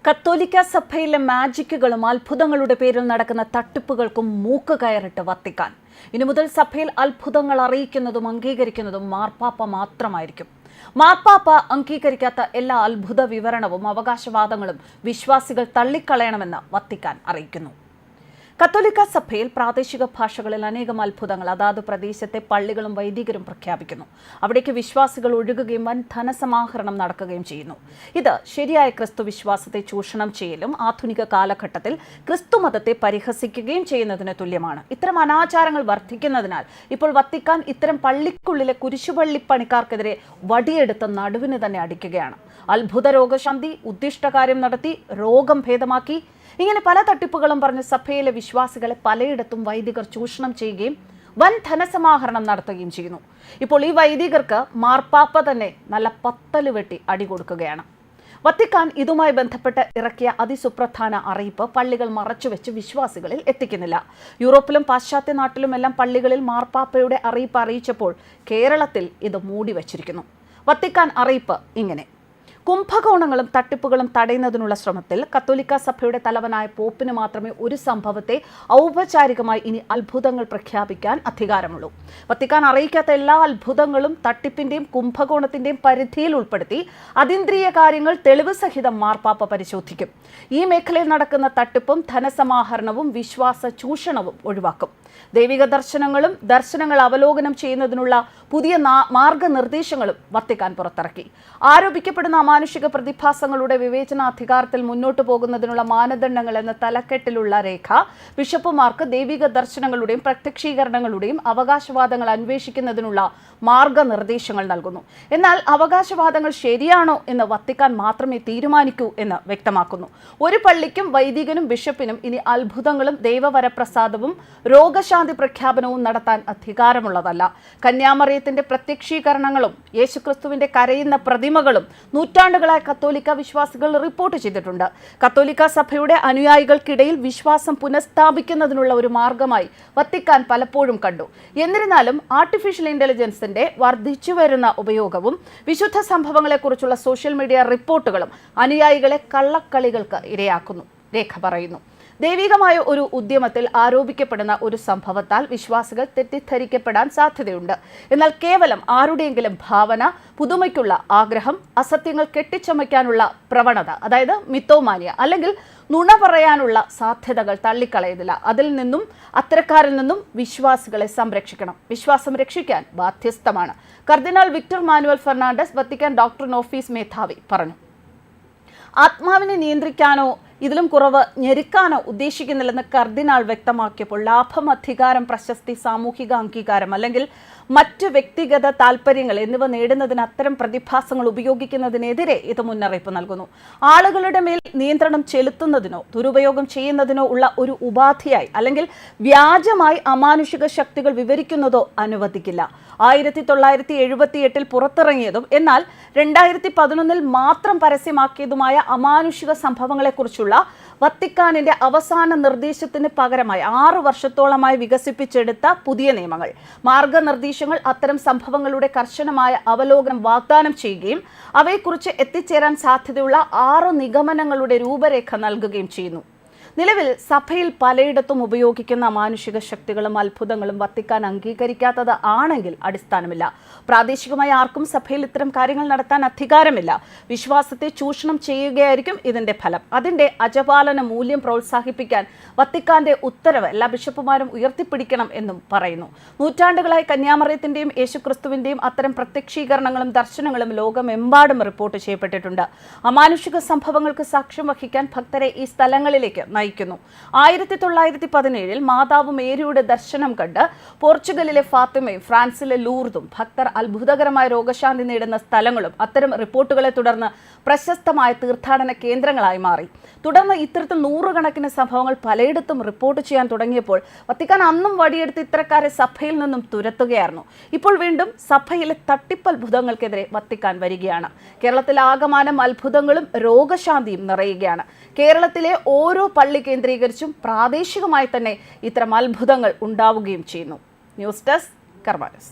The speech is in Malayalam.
കത്തോലിക്ക സഭയിലെ മാജിക്കുകളും അത്ഭുതങ്ങളുടെ പേരിൽ നടക്കുന്ന തട്ടിപ്പുകൾക്കും മൂക്ക് കയറിട്ട് വത്തിക്കാൻ. ഇനി മുതൽ സഭയിൽ അത്ഭുതങ്ങൾ അറിയിക്കുന്നതും അംഗീകരിക്കുന്നതും മാർപ്പാപ്പ മാത്രമായിരിക്കും. മാർപ്പാപ്പ അംഗീകരിക്കാത്ത എല്ലാ അത്ഭുത വിവരണവും അവകാശവാദങ്ങളും വിശ്വാസികൾ തള്ളിക്കളയണമെന്ന് വത്തിക്കാൻ അറിയിക്കുന്നു. കത്തോലിക്ക സഭയിൽ പ്രാദേശിക ഭാഷകളിൽ അനേകം അത്ഭുതങ്ങൾ അതാത് പ്രദേശത്തെ പള്ളികളും വൈദികരും പ്രഖ്യാപിക്കുന്നു. അവിടേക്ക് വിശ്വാസികൾ ഒഴുകുകയും വൻ ധനസമാഹരണം നടക്കുകയും ചെയ്യുന്നു. ഇത് ശരിയായ ക്രിസ്തു വിശ്വാസത്തെ ചൂഷണം ചെയ്യലും ആധുനിക കാലഘട്ടത്തിൽ ക്രിസ്തു മതത്തെ പരിഹസിക്കുകയും ചെയ്യുന്നതിന് തുല്യമാണ്. ഇത്തരം അനാചാരങ്ങൾ വർദ്ധിക്കുന്നതിനാൽ ഇപ്പോൾ വത്തിക്കാൻ ഇത്തരം പള്ളിക്കുള്ളിലെ കുരിശുപള്ളി പണിക്കാർക്കെതിരെ വടിയെടുത്ത് നടുവിന് തന്നെ അടിക്കുകയാണ്. അത്ഭുത രോഗശാന്തി, ഉദ്ദിഷ്ടകാര്യം നടത്തി രോഗം ഭേദമാക്കി, ഇങ്ങനെ പല തട്ടിപ്പുകളും പറഞ്ഞ് സഭയിലെ വിശ്വാസികളെ പലയിടത്തും വൈദികർ ചൂഷണം ചെയ്യുകയും വൻ ധനസമാഹരണം നടത്തുകയും ചെയ്യുന്നു. ഇപ്പോൾ ഈ വൈദികർക്ക് മാർപ്പാപ്പ തന്നെ നല്ല പത്തല് വെട്ടി അടികൊടുക്കുകയാണ്. വത്തിക്കാൻ ഇതുമായി ബന്ധപ്പെട്ട് ഇറക്കിയ അതിസുപ്രധാന അറിയിപ്പ് പള്ളികൾ മറച്ചുവെച്ച് വിശ്വാസികളിൽ എത്തിക്കുന്നില്ല. യൂറോപ്പിലും പാശ്ചാത്യ നാട്ടിലുമെല്ലാം പള്ളികളിൽ മാർപ്പാപ്പയുടെ അറിയിപ്പ് അറിയിച്ചപ്പോൾ കേരളത്തിൽ ഇത് മൂടിവച്ചിരിക്കുന്നു. വത്തിക്കാൻ അറിയിപ്പ് ഇങ്ങനെ: കുംഭകോണങ്ങളും തട്ടിപ്പുകളും തടയുന്നതിനുള്ള ശ്രമത്തിൽ കത്തോലിക്ക സഭയുടെ തലവനായ പോപ്പിന് മാത്രമേ ഒരു സംഭവത്തെ ഔപചാരികമായി ഇനി അത്ഭുതങ്ങൾ പ്രഖ്യാപിക്കാൻ അധികാരമുള്ളൂ. വത്തിക്കാൻ അറിയിക്കാത്ത എല്ലാ അത്ഭുതങ്ങളും തട്ടിപ്പിന്റെയും കുംഭകോണത്തിന്റെയും പരിധിയിൽ ഉൾപ്പെടുത്തി അതീന്ദ്രിയ കാര്യങ്ങൾ തെളിവ് സഹിതം മാർപ്പാപ്പ പരിശോധിക്കും. ഈ മേഖലയിൽ നടക്കുന്ന തട്ടിപ്പും ധനസമാഹരണവും വിശ്വാസ ചൂഷണവും ഒഴിവാക്കും. ദൈവിക ദർശനങ്ങളും ദർശനങ്ങൾ അവലോകനം ചെയ്യുന്നതിനുള്ള പുതിയ മാർഗനിർദ്ദേശങ്ങളും വത്തിക്കാൻ പുറത്തിറക്കി. ആരോപിക്കപ്പെടുന്ന അമാനുഷിക പ്രതിഭാസങ്ങളുടെ വിവേചനാധികാരത്തിൽ മുന്നോട്ട് പോകുന്നതിനുള്ള മാനദണ്ഡങ്ങൾ എന്ന തലക്കെട്ടിലുള്ള രേഖ ബിഷപ്പുമാർക്ക് ദൈവിക ദർശനങ്ങളുടെയും പ്രത്യക്ഷീകരണങ്ങളുടെയും അവകാശവാദങ്ങൾ അന്വേഷിക്കുന്നതിനുള്ള മാർഗനിർദ്ദേശങ്ങൾ നൽകുന്നു. എന്നാൽ അവകാശവാദങ്ങൾ ശരിയാണോ എന്ന് വത്തിക്കാൻ മാത്രമേ തീരുമാനിക്കൂ എന്ന് വ്യക്തമാക്കുന്നു. ഒരു പള്ളിക്കും വൈദികനും ബിഷപ്പിനും ഇനി അത്ഭുതങ്ങളും ദൈവവരപ്രസാദവും രോഗശാന്തി പ്രഖ്യാപനവും നടത്താൻ അധികാരമുള്ളതല്ല. കന്യാമറിയത്തിന്റെ പ്രത്യക്ഷീകരണങ്ങളും യേശുക്രിസ്തുവിന്റെ കരയുന്ന പ്രതിമകളും നൂറ്റാണ്ടുകളായി കത്തോലിക്ക വിശ്വാസികൾ റിപ്പോർട്ട് ചെയ്തിട്ടുണ്ട്. കത്തോലിക്ക സഭയുടെ അനുയായികൾക്കിടയിൽ വിശ്വാസം പുനഃസ്ഥാപിക്കുന്നതിനുള്ള ഒരു മാർഗമായി വത്തിക്കാൻ പലപ്പോഴും കണ്ടു. എന്നിരുന്നാലും ആർട്ടിഫിഷ്യൽ ഇന്റലിജൻസിന്റെ വർദ്ധിച്ചുവരുന്ന ഉപയോഗവും വിശുദ്ധ സംഭവങ്ങളെക്കുറിച്ചുള്ള സോഷ്യൽ മീഡിയ റിപ്പോർട്ടുകളും അനുയായികളെ കള്ളക്കളികൾക്ക് ഇരയാക്കുന്നു. രേഖ പറയുന്നു, ദൈവികമായ ഒരു ഉദ്യമത്തിൽ ആരോപിക്കപ്പെടുന്ന ഒരു സംഭവത്താൽ വിശ്വാസികൾ തെറ്റിദ്ധരിക്കപ്പെടാൻ സാധ്യതയുണ്ട്. എന്നാൽ കേവലം ആരുടെയെങ്കിലും ഭാവന, പുതുമയ്ക്കുള്ള ആഗ്രഹം, അസത്യങ്ങൾ കെട്ടിച്ചമയ്ക്കാനുള്ള പ്രവണത, അതായത് മിത്തോമാനിയ അല്ലെങ്കിൽ നുണ പറയാനുള്ള സാധ്യതകൾ തള്ളിക്കളയുന്നില്ല. അത്തരക്കാരിൽ നിന്നും വിശ്വാസികളെ സംരക്ഷിക്കണം. വിശ്വാസം രക്ഷിക്കാൻ ബാധ്യസ്ഥമാണ്. Cardinal Victor Manuel Fernandez, Vatican doctrine office മേധാവി, പറഞ്ഞു. ആത്മാവിനെ നിയന്ത്രിക്കാനോ ഇതിലും കുറവ് ഞെരുക്കാനോ ഉദ്ദേശിക്കുന്നില്ലെന്ന് കർദിനാൾ വ്യക്തമാക്കിയപ്പോൾ ലാഭം, അധികാരം, പ്രശസ്തി, സാമൂഹിക അംഗീകാരം അല്ലെങ്കിൽ മറ്റ് വ്യക്തിഗത താൽപ്പര്യങ്ങൾ എന്നിവ നേടുന്നതിന് അത്തരം പ്രതിഭാസങ്ങൾ ഉപയോഗിക്കുന്നതിനെതിരെ ഇത് മുന്നറിയിപ്പ് നൽകുന്നു. ആളുകളുടെ മേൽ നിയന്ത്രണം ചെലുത്തുന്നതിനോ ദുരുപയോഗം ചെയ്യുന്നതിനോ ഉള്ള ഒരു ഉപാധിയായി അല്ലെങ്കിൽ വ്യാജമായി അമാനുഷിക ശക്തികൾ വിവരിക്കുന്നതോ അനുവദിക്കില്ല. 1978 പുറത്തിറങ്ങിയതും എന്നാൽ 2011 മാത്രം പരസ്യമാക്കിയതുമായ അമാനുഷിക സംഭവങ്ങളെക്കുറിച്ചുള്ള വത്തിക്കാനിന്റെ അവസാന നിർദ്ദേശത്തിന് പകരമായി 6 വർഷത്തോളമായി വികസിപ്പിച്ചെടുത്ത പുതിയ നിയമങ്ങൾ, മാർഗനിർദ്ദേശങ്ങൾ അത്തരം സംഭവങ്ങളുടെ കർശനമായ അവലോകനം വാഗ്ദാനം ചെയ്യുകയും അവയെക്കുറിച്ച് എത്തിച്ചേരാൻ സാധ്യതയുള്ള 6 നിഗമനങ്ങളുടെ രൂപരേഖ നൽകുകയും ചെയ്യുന്നു. നിലവിൽ സഭയിൽ പലയിടത്തും ഉപയോഗിക്കുന്ന അമാനുഷിക ശക്തികളും അത്ഭുതങ്ങളും വത്തിക്കാൻ അംഗീകരിക്കാത്തത് ആണെങ്കിൽ അടിസ്ഥാനമില്ല. പ്രാദേശികമായി ആർക്കും സഭയിൽ ഇത്തരം കാര്യങ്ങൾ നടത്താൻ അധികാരമില്ല. വിശ്വാസത്തെ ചൂഷണം ചെയ്യുകയായിരിക്കും ഇതിന്റെ ഫലം. അതിന്റെ അജപാലന മൂല്യം പ്രോത്സാഹിപ്പിക്കാൻ വത്തിക്കാന്റെ ഉത്തരവ് എല്ലാ ബിഷപ്പുമാരും ഉയർത്തിപ്പിടിക്കണം എന്നും പറയുന്നു. നൂറ്റാണ്ടുകളായി കന്യാമറിയത്തിന്റെയും യേശുക്രിസ്തുവിന്റെയും അത്തരം പ്രത്യക്ഷീകരണങ്ങളും ദർശനങ്ങളും ലോകമെമ്പാടും റിപ്പോർട്ട് ചെയ്യപ്പെട്ടിട്ടുണ്ട്. അമാനുഷിക സംഭവങ്ങൾക്ക് സാക്ഷ്യം വഹിക്കാൻ ഭക്തരെ ഈ സ്ഥലങ്ങളിലേക്ക് നയിക്കുന്നു. 1917 മാതാവ് മേരിയുടെ ദർശനം കണ്ട് പോർച്ചുഗലിലെ ഫാത്തിമയും ഫ്രാൻസിലെ ലൂർദും ഭക്തർ അത്ഭുതകരമായ രോഗശാന്തി നേടുന്ന സ്ഥലങ്ങളും അത്തരം റിപ്പോർട്ടുകളെ തുടർന്ന് പ്രശസ്തമായ തീർത്ഥാടന കേന്ദ്രങ്ങളായി മാറി. തുടർന്ന് ഇത്തരത്തിൽ നൂറുകണക്കിന് സംഭവങ്ങൾ പലയിടത്തും റിപ്പോർട്ട് ചെയ്യാൻ തുടങ്ങിയപ്പോൾ വത്തിക്കാൻ അന്നും വടിയെടുത്ത് ഇത്തരക്കാരെ സഭയിൽ നിന്നും തുരത്തുകയായിരുന്നു. ഇപ്പോൾ വീണ്ടും സഭയിലെ തട്ടിപ്പത്ഭുതങ്ങൾക്കെതിരെ വത്തിക്കാൻ വരികയാണ്. കേരളത്തിലെ ആകമാനം അത്ഭുതങ്ങളും രോഗശാന്തിയും നിറയുകയാണ്. കേരളത്തിലെ ഓരോ പള്ളി കേന്ദ്രീകരിച്ചും പ്രാദേശികമായി തന്നെ ഇത്തരം അത്ഭുതങ്ങൾ ഉണ്ടാവുകയും ചെയ്യുന്നു. News desk കർമാനസ്.